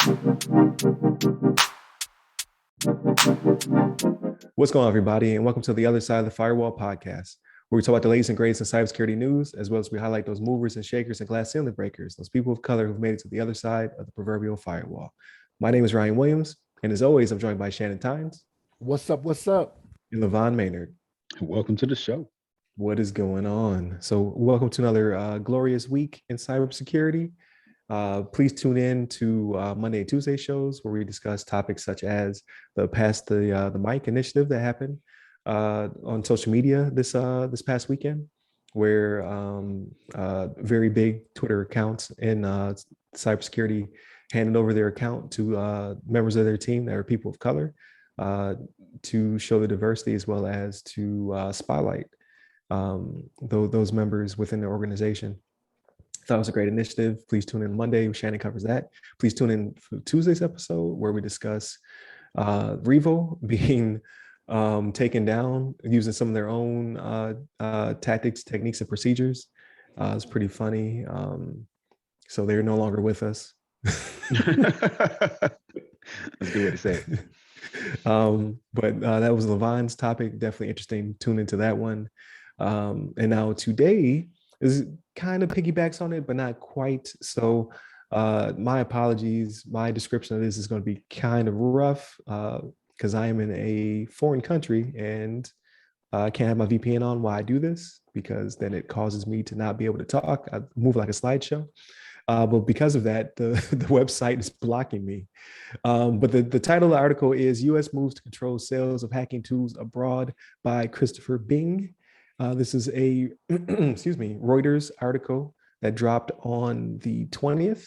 What's going on, everybody, and welcome to the Other Side of the Firewall podcast, where we talk about the latest and greatest in cybersecurity news, as well as we highlight those movers and shakers and glass ceiling breakers, those people of color who've made it to the other side of the proverbial firewall. My name is Ryan Williams, and as always, I'm joined by Shannon What's up? What's up? and LeVon Maynard. Welcome to the show. What is going on? So, welcome to another glorious week in cybersecurity. Please tune in to Monday and Tuesday shows where we discuss topics such as the mic initiative that happened on social media this past weekend, where very big Twitter accounts in cybersecurity handed over their account to members of their team that are people of color to show the diversity as well as to spotlight those members within the organization. Thought it was a great initiative. Please tune in Monday. Shannon covers that. Please tune in for Tuesday's episode where we discuss Revo being taken down using some of their own tactics, techniques, and procedures. It's pretty funny. So they're no longer with us. That's a good way to say it. But that was LeVon's topic. Definitely interesting. Tune into that one. And now today is kind of piggybacks on it, but not quite. So my apologies. My description of this is going to be kind of rough because I am in a foreign country and I can't have my VPN on while I do this because then it causes me to not be able to talk. I move like a slideshow. But because of that, the website is blocking me. But the title of the article is U.S. Moves to Control Sales of Hacking Tools Abroad by Christopher Bing. This is a, Reuters article that dropped on the 20th.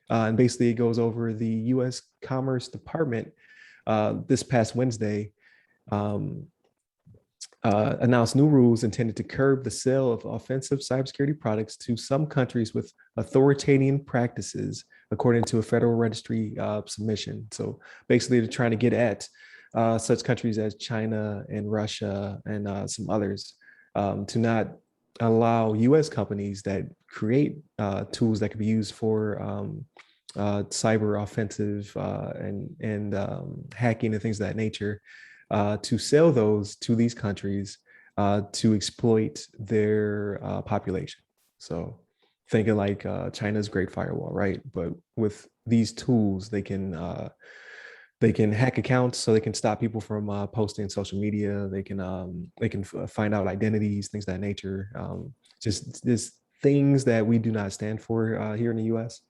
And basically it goes over the U.S. Commerce Department this past Wednesday announced new rules intended to curb the sale of offensive cybersecurity products to some countries with authoritarian practices, according to a Federal Registry submission. So basically they're trying to get at such countries as China and Russia and some others to not allow U.S. companies that create tools that could be used for cyber offensive and hacking and things of that nature to sell those to these countries to exploit their population. So thinking like China's Great Firewall, right? But with these tools, they can hack accounts, so they can stop people from posting social media. They can find out identities, things of that nature. Just things that we do not stand for here in the U.S.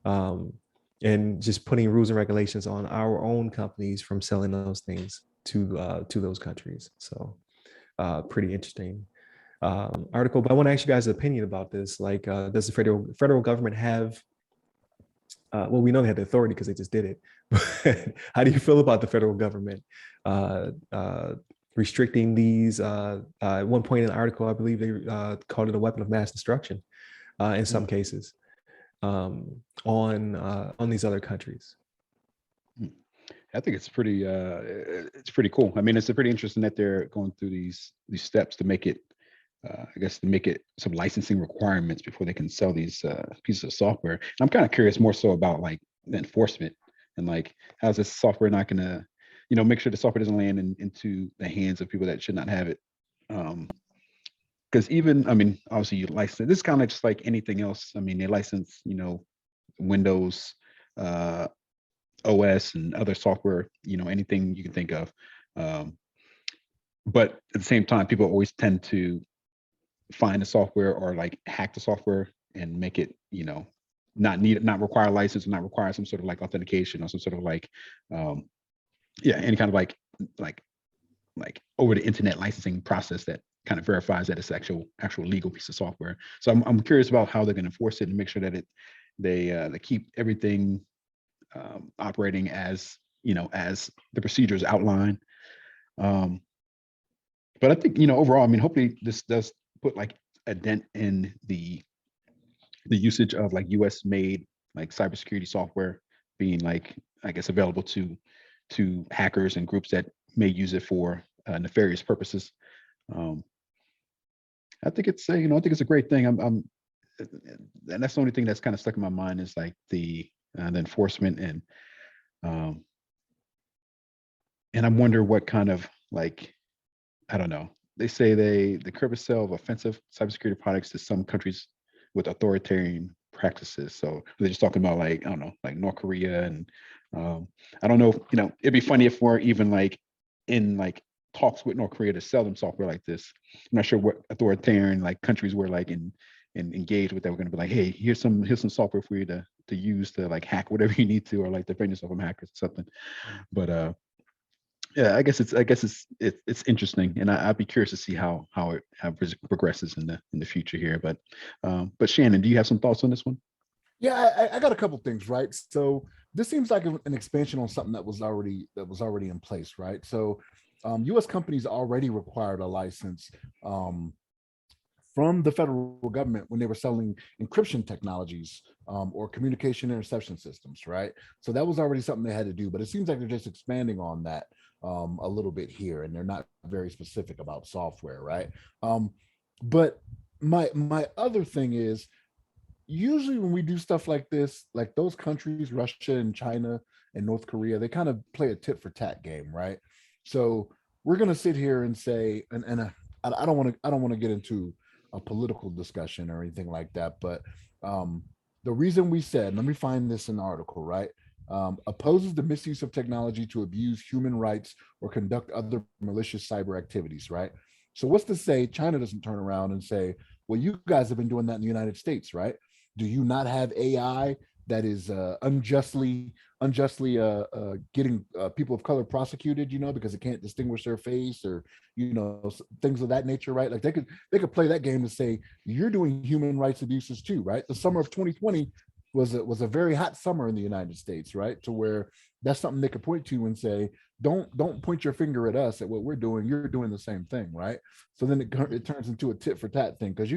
And just putting rules and regulations on our own companies from selling those things to those countries. So pretty interesting article. But I want to ask you guys' opinion about this. Like, does the federal government have well, we know they have the authority because they just did it. But how do you feel about the federal government restricting these? At one point in the article, I believe they called it a weapon of mass destruction in some cases on these other countries. I think it's pretty cool. I mean, it's pretty interesting that they're going through these steps to make it, some licensing requirements before they can sell these pieces of software. And I'm kind of curious more so about like the enforcement and like how's this software not going to, make sure the software doesn't land into the hands of people that should not have it. Because obviously you license it. This is kind of just like anything else. I mean, they license, Windows, OS and other software, anything you can think of. But at the same time, people always tend to find the software or like hack the software and make it, not require a license, not require some sort of like authentication or some sort of like, any kind of like over the internet licensing process that kind of verifies that it's actual legal piece of software. So I'm curious about how they're going to enforce it and make sure that they keep everything operating as as the procedures outline. But I think overall, hopefully this does put like a dent in the usage of like US made like cybersecurity software being like, I guess, available to hackers and groups that may use it for nefarious purposes. I think it's a great thing. And that's the only thing that's kind of stuck in my mind is like the enforcement and Um, and I wonder what kind of like, I don't know. They say the curb the sale of offensive cybersecurity products to some countries with authoritarian practices. So they're just talking about like, I don't know, like North Korea. And I don't know, it'd be funny if we're even like in like talks with North Korea to sell them software like this. I'm not sure what authoritarian like countries were like in engaged with that. We're gonna be like, hey, here's some software for you to use to like hack whatever you need to, or like defend yourself from hackers or something. But yeah, I guess it's interesting, and I'd be curious to see how it progresses in the future here. But Shannon, do you have some thoughts on this one? Yeah, I got a couple things, right? So this seems like an expansion on something that was already in place, right? So U.S. companies already required a license from the federal government when they were selling encryption technologies or communication interception systems, right? So that was already something they had to do, but it seems like they're just expanding on that a little bit here, and they're not very specific about software, right? But my other thing is, usually when we do stuff like this, like those countries, Russia and China and North Korea, they kind of play a tit for tat game, right? So we're gonna sit here and say, I don't want to get into a political discussion or anything like that, but the reason we said, let me find this in the article, right? Opposes the misuse of technology to abuse human rights or conduct other malicious cyber activities, right? So what's to say China doesn't turn around and say, well, you guys have been doing that in the United States, right? Do you not have AI that is unjustly getting people of color prosecuted, because it can't distinguish their face, or things of that nature, right? Like they could play that game to say you're doing human rights abuses too, right? The summer of 2020 was a very hot summer in the United States, right? To where that's something they could point to and say, don't point your finger at us at what we're doing. You're doing the same thing, right? So then it turns into a tit for tat thing, because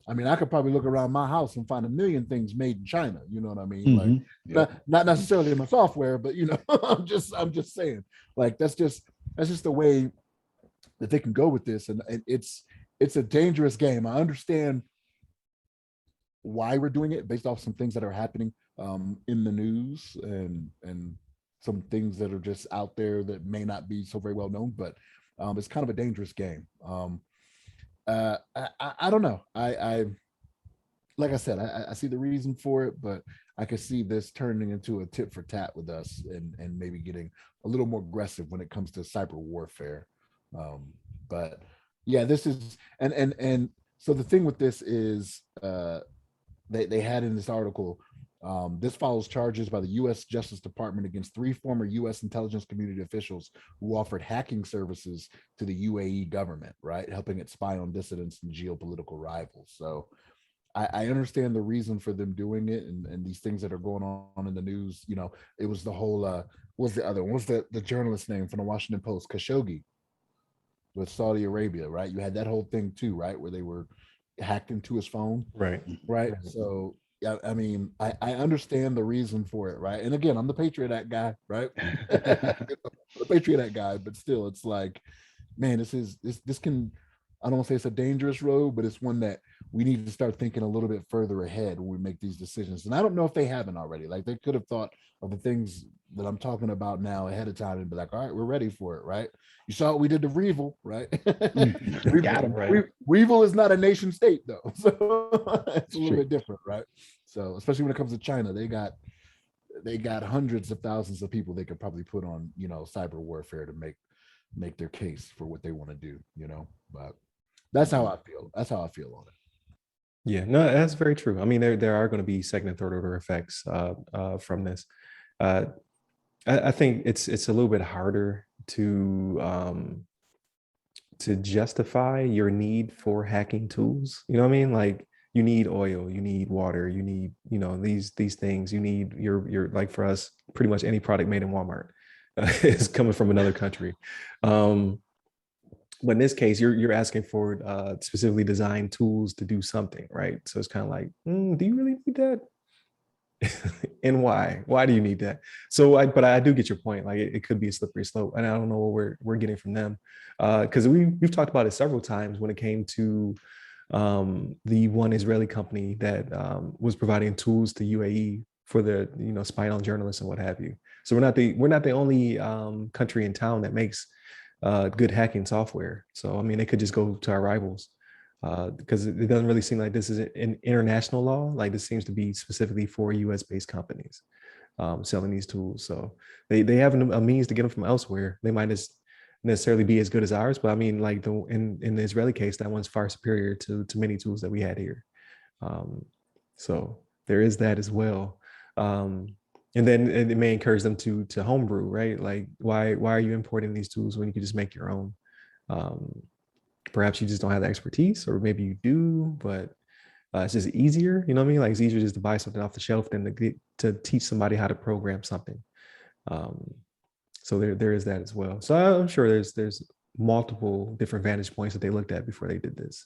I mean, I could probably look around my house and find a million things made in China. You know what I mean? Like, not necessarily in my software, but I'm just saying, like, that's just the way that they can go with this, and it's a dangerous game. I understand why we're doing it based off some things that are happening in the news, and some things that are just out there that may not be so very well known, but it's kind of a dangerous game. I don't know. I like I said, I see the reason for it, but I could see this turning into a tit for tat with us, and maybe getting a little more aggressive when it comes to cyber warfare. But yeah, this is and so the thing with this is they had in this article, this follows charges by the U.S. Justice Department against 3 former U.S. intelligence community officials who offered hacking services to the UAE government, right, helping it spy on dissidents and geopolitical rivals. So I understand the reason for them doing it, and these things that are going on in the news. It was the whole what was the other one? What's the journalist name from the Washington Post? Khashoggi with Saudi Arabia, right? You had that whole thing too, right, where they were hacked into his phone, Right. right? So yeah, I mean, I understand the reason for it, right? And again, I'm the Patriot Act guy, right? The Patriot Act guy, but still, it's like, man, this can, I don't want to say it's a dangerous road, but it's one that we need to start thinking a little bit further ahead when we make these decisions. And I don't know if they haven't already. Like, they could have thought of the things that I'm talking about now ahead of time and be like, all right, we're ready for it, right? You saw what we did to Weevil, right? Got him, right. Weevil is not a nation state though, so it's a little bit different, right? So especially when it comes to China, they got hundreds of thousands of people they could probably put on, cyber warfare to make their case for what they want to do, But that's how I feel. That's how I feel on it. Yeah, no, that's very true. I mean, there are going to be second and third order effects from this. I think it's a little bit harder to justify your need for hacking tools. You know what I mean? Like, you need oil, you need water, you need these things. You need your like, for us, pretty much any product made in Walmart is coming from another country. But in this case, you're asking for specifically designed tools to do something, right? So it's kind of like, do you really need that? And why? Why do you need that? But I do get your point. Like, it could be a slippery slope, and I don't know what we're getting from them, because we've talked about it several times when it came to the one Israeli company that was providing tools to UAE for the spying on journalists and what have you. So we're not the only country in town that makes good hacking software. So I mean, they could just go to our rivals because it doesn't really seem like this is an international law. Like this seems to be specifically for U.S. based companies selling these tools. So they have a means to get them from elsewhere. They might just necessarily be as good as ours, but I mean, like in the Israeli case, that one's far superior to many tools that we had here. So there is that as well. And then it may encourage them to homebrew, right? Like why are you importing these tools when you could just make your own? Perhaps you just don't have the expertise, or maybe you do, but it's just easier. You know what I mean? Like it's easier just to buy something off the shelf than to teach somebody how to program something. So there is that as well. So I'm sure there's multiple different vantage points that they looked at before they did this.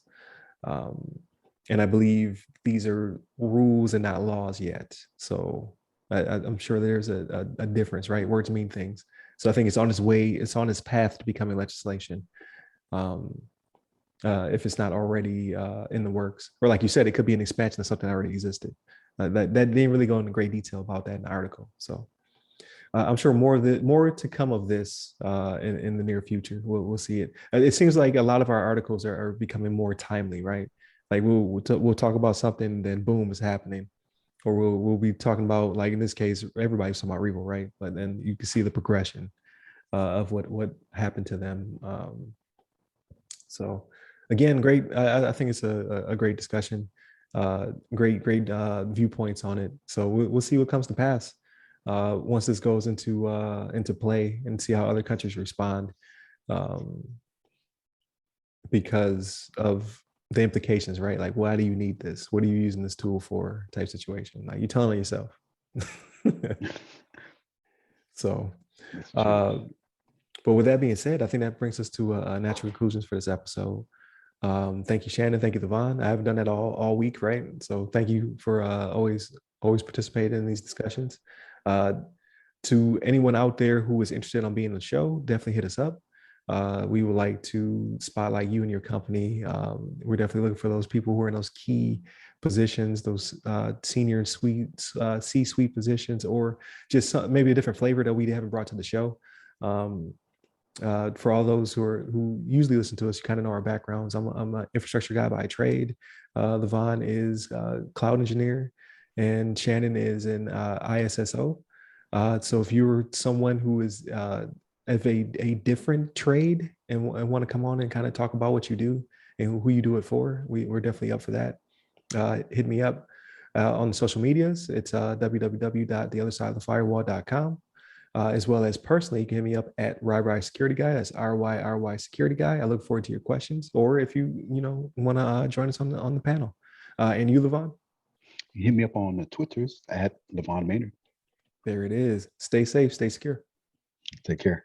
And I believe these are rules and not laws yet. So I'm sure there's a difference, right? Words mean things. So I think it's on its path to becoming legislation. If it's not already in the works, or like you said, it could be an expansion of something that already existed. That didn't really go into great detail about that in the article. So I'm sure more to come of this in the near future. We'll see it. It seems like a lot of our articles are becoming more timely, right? Like we'll talk about something, then boom, it's happening, or we'll be talking about, like in this case, everybody's talking about Revo, right? But then you can see the progression of what happened to them. So again, great. I think it's a great discussion. Great viewpoints on it. So we'll see what comes to pass once this goes into play, and see how other countries respond because of the implications, right? Like, why do you need this? What are you using this tool for? Type situation. Like you're telling yourself. So, but with that being said, I think that brings us to natural conclusions for this episode. Thank you, Shannon. Thank you, LeVon. I haven't done that all week, right? So thank you for always participating in these discussions. To anyone out there who is interested on being on the show, definitely hit us up. We would like to spotlight you and your company. We're definitely looking for those people who are in those key positions, those senior C-suite positions, or just maybe a different flavor that we haven't brought to the show. For all those who usually listen to us, you kind of know our backgrounds. I'm an infrastructure guy by trade. LeVon is a cloud engineer, and Shannon is an ISSO. So if you're someone who is of a different trade and want to come on and kind of talk about what you do and who you do it for, we're definitely up for that. Hit me up on the social medias. It's www.theothersideofthefirewall.com. As well as personally, you can hit me up at RY Security Guy. That's RY Security Guy. I look forward to your questions, or if you want to join us on the panel. And you, LeVon? You hit me up on the Twitters at LeVon Maynard. There it is. Stay safe, stay secure. Take care.